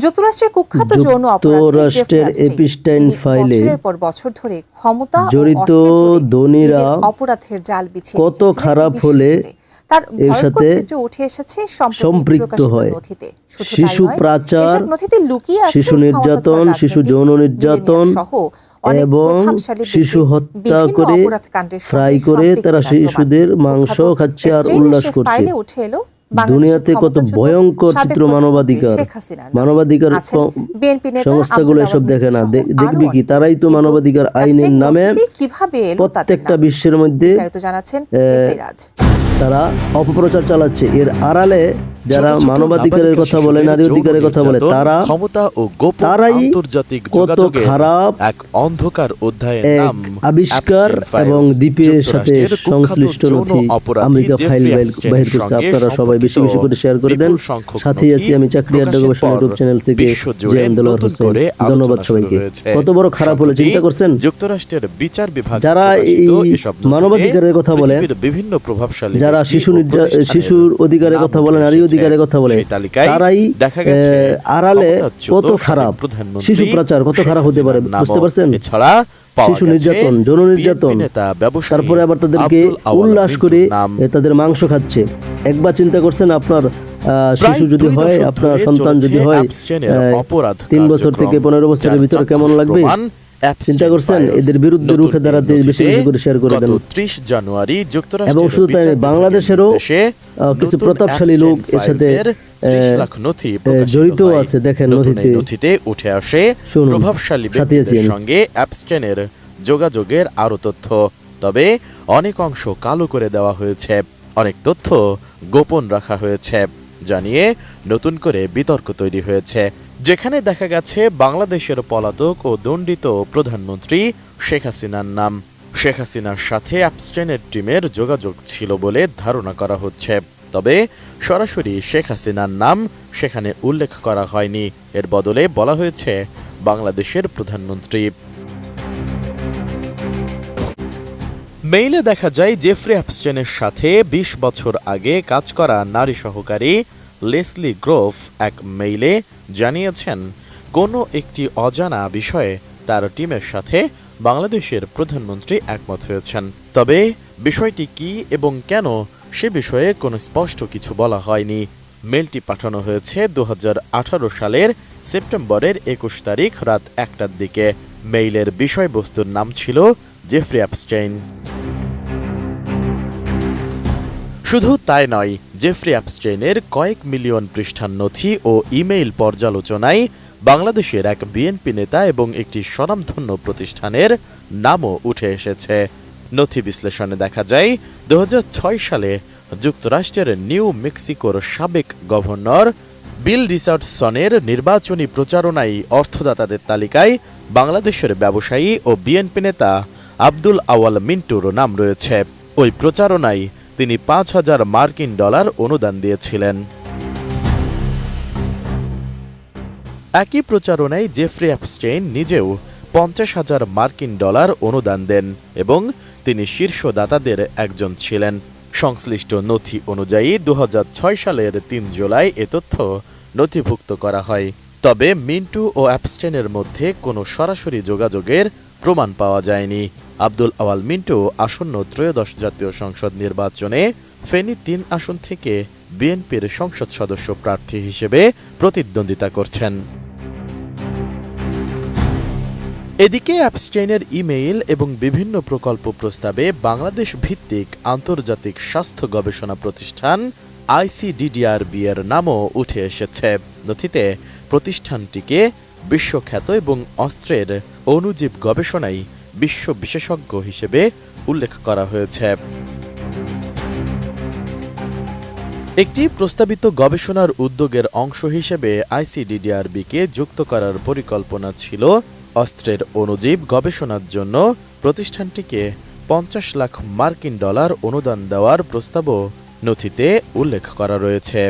যুক্তরাষ্ট্রের কুখ্যাত যৌন যুক্তরাষ্ট্রের এপিস্টাইন ফাইলে বছরের পর বছর ধরে ক্ষমতা ও জড়িত অর্থের জোরে ধনীরা নিজের অপরাধের জাল বিছিয়ে কত রেখেছিলেন খারাপ বিশ্বজুড়ে। হলে তার এর ভয়ঙ্কর সাথে চিত্র উঠে এসেছে সম্প্রতি সম্পৃক্ত প্রকাশিত হয়। নথিতে। শুধু তাই শিশু নয়, পাচার, এসব নথিতে লুকিয়ে আছে শিশু নির্যাতন, শিশু যৌন নির্যাতন এবং শিশু হত্যা করে ফ্রাই করে তারা শিশুদের মাংস খাচ্ছে আর উল্লাস করছে। উঠে এলো দুনিয়াতে কত ভয়ঙ্কর চিত্র মানবাধিকার সংস্থাগুলো এসব দেখে না, দেখবি কি? তারাই তো মানবাধিকার আইনের নামে প্রত্যেকটা বিশ্বের মধ্যে তারা অপপ্রচার চালাচ্ছে। এর আড়ালে যারা মানবাধিকারের কথা বলে, নারী অধিকারের কথা বলে, তারা ক্ষমতা ও গোপন আন্তর্জাতিক যোগাযোগের এক অন্ধকার অধ্যায়ের নাম আবিষ্কার এবং দ্বীপের সাথে সংশ্লিষ্ট নথি আমেরিকা ফাইল বাহির করছে। আপনারা সবাই বেশি বেশি করে শেয়ার করে দেন। সাথেই আছি আমি চাকরি আড্ডা গবেষণা ইউটিউব চ্যানেল থেকে জিয়ান দেলোয়ার হোসেন। ধন্যবাদ সবাইকে। কত বড় খারাপ হলো চিন্তা করছেন? যুক্তরাষ্ট্রের বিচার বিভাগ যারা এই মানবাধিকারের কথা বলে, বিভিন্ন প্রভাবশালী যারা শিশুর অধিকারের কথা বলে, নারী অধিকারের কথা বলে, তারাই আড়ালে কত খারাপ শিশু পাচার কত খারাপ হতে পারে বুঝতে পারছেন? শিশু নির্যাতন, যৌন নির্যাতন, তারপরে আবার তাদেরকে উল্লাস করে তাদের মাংস খাচ্ছে। একবার চিন্তা করছেন আপনার শিশু যদি হয়, আপনার সন্তান যদি হয় 3 বছর থেকে 15 বছরের ভিতরে কেমন লাগবে চিন্তা করছেন? এদের বিরুদ্ধে রুখে দাঁড়াতে বেশি বেশি করে শেয়ার করে দেন। 30 জানুয়ারি যুক্তরাষ্ট্র এবং শুধু তাই বাংলাদেশেরও কিছু প্রতাপশালী লোক এর সাথে 30 লাখ নথি জড়িত আছে। দেখেন নথিতে উঠে আসে প্রভাবশালী ব্যক্তিদের সঙ্গে অ্যাপস্টেনের যোগাযোগের আরো তথ্য। তবে অনেক অংশ কালো করে দেওয়া হয়েছে, অনেক তথ্য গোপন রাখা হয়েছে, জানিয়ে নতুন করে বিতর্ক তৈরি হয়েছে। যেখানে দেখা গেছে বাংলাদেশের পলাতক ও দণ্ডিত প্রধানমন্ত্রী শেখ হাসিনার নাম। শেখ হাসিনার সাথে অ্যাপস্টেনের টিমের যোগাযোগ ছিল বলে ধারণা করা হচ্ছে, তবে সরাসরি শেখ হাসিনার নাম সেখানে উল্লেখ করা হয়নি। এর বদলে বলা হয়েছে বাংলাদেশের প্রধানমন্ত্রী। মেইলে দেখা যায় জেফ্রি অ্যাপস্টেনের সাথে 20 বছর আগে কাজ করা নারী সহকারী লেসলি গ্রোভ এক মেইলে জানিয়েছেন কোনো একটি অজানা বিষয়ে তার টিমের সাথে বাংলাদেশের প্রধানমন্ত্রী একমত হয়েছেন। তবে বিষয়টি কি এবং কেন সে বিষয়ে কোনো স্পষ্ট কিছু বলা হয়নি। মেলটি পাঠানো হয়েছে 2018 সালের সেপ্টেম্বরের 21 তারিখ রাত 1টার দিকে। মেইলের বিষয়বস্তুর নাম ছিল জেফ্রি অ্যাপস্টেইন। শুধু তাই নয়, জেফ্রি অ্যাপস্টেইনের কয়েক মিলিয়ন পৃষ্ঠার নথি ও ইমেইল পর্যালোচনায় বাংলাদেশের এক বিএনপি নেতা এবং একটি স্বনামধন্য প্রতিষ্ঠানের নামও উঠে এসেছে। নথি বিশ্লেষণে দেখা যায় 2006 সালে যুক্তরাষ্ট্রের নিউ মেক্সিকোর সাবেক গভর্নর বিল রিচার্ডসনের নির্বাচনী প্রচারণায় অর্থদাতাদের তালিকায় বাংলাদেশের ব্যবসায়ী ও বিএনপি নেতা আব্দুল আওয়াল মিন্টুর নাম রয়েছে। ওই প্রচারণায় তিনি $5,000 অনুদান দিয়েছিলেন। একই প্রচারণায় জেফ্রি অ্যাপস্টেইন নিজেও $50,000 অনুদান দেন এবং তিনি শীর্ষ দাতাদের একজন ছিলেন। সংশ্লিষ্ট নথি অনুযায়ী 2006 সালের 3 জুলাই এ তথ্য নথিভুক্ত করা হয়। তবে মিন্টু ও অ্যাপস্টেইনের মধ্যে কোনো সরাসরি যোগাযোগের প্রমাণ পাওয়া যায়নি। আব্দুল আওয়াল মিন্টু আসন্ন ত্রয়োদশ জাতীয় সংসদ নির্বাচনে ফেনী 3 আসন থেকে বিএনপির সংসদ সদস্য প্রার্থী হিসেবে প্রতিদ্বন্দ্বিতা করছেন। এদিকে অ্যাপস্টেইনের ইমেইল এবং বিভিন্ন প্রকল্প প্রস্তাবে বাংলাদেশ ভিত্তিক আন্তর্জাতিক স্বাস্থ্য গবেষণা প্রতিষ্ঠান ICDDRB এর নামও উঠে এসেছে। নথিতে প্রতিষ্ঠানটিকে বিশ্বখ্যাত এবং অস্ত্রের অণুজীব গবেষণায় বিশ্ব বিশেষজ্ঞ হিসেবে উল্লেখ করা হয়েছে। একটি প্রস্তাবিত গবেষণার উদ্যোগের অংশ হিসেবে ICDDRB-কে যুক্ত করার পরিকল্পনা ছিল অস্ত্রের অণুজীব গবেষণার জন্য প্রতিষ্ঠানটিকে $50 লাখ অনুদান দেওয়ার প্রস্তাবও নথিতে উল্লেখ করা রয়েছে।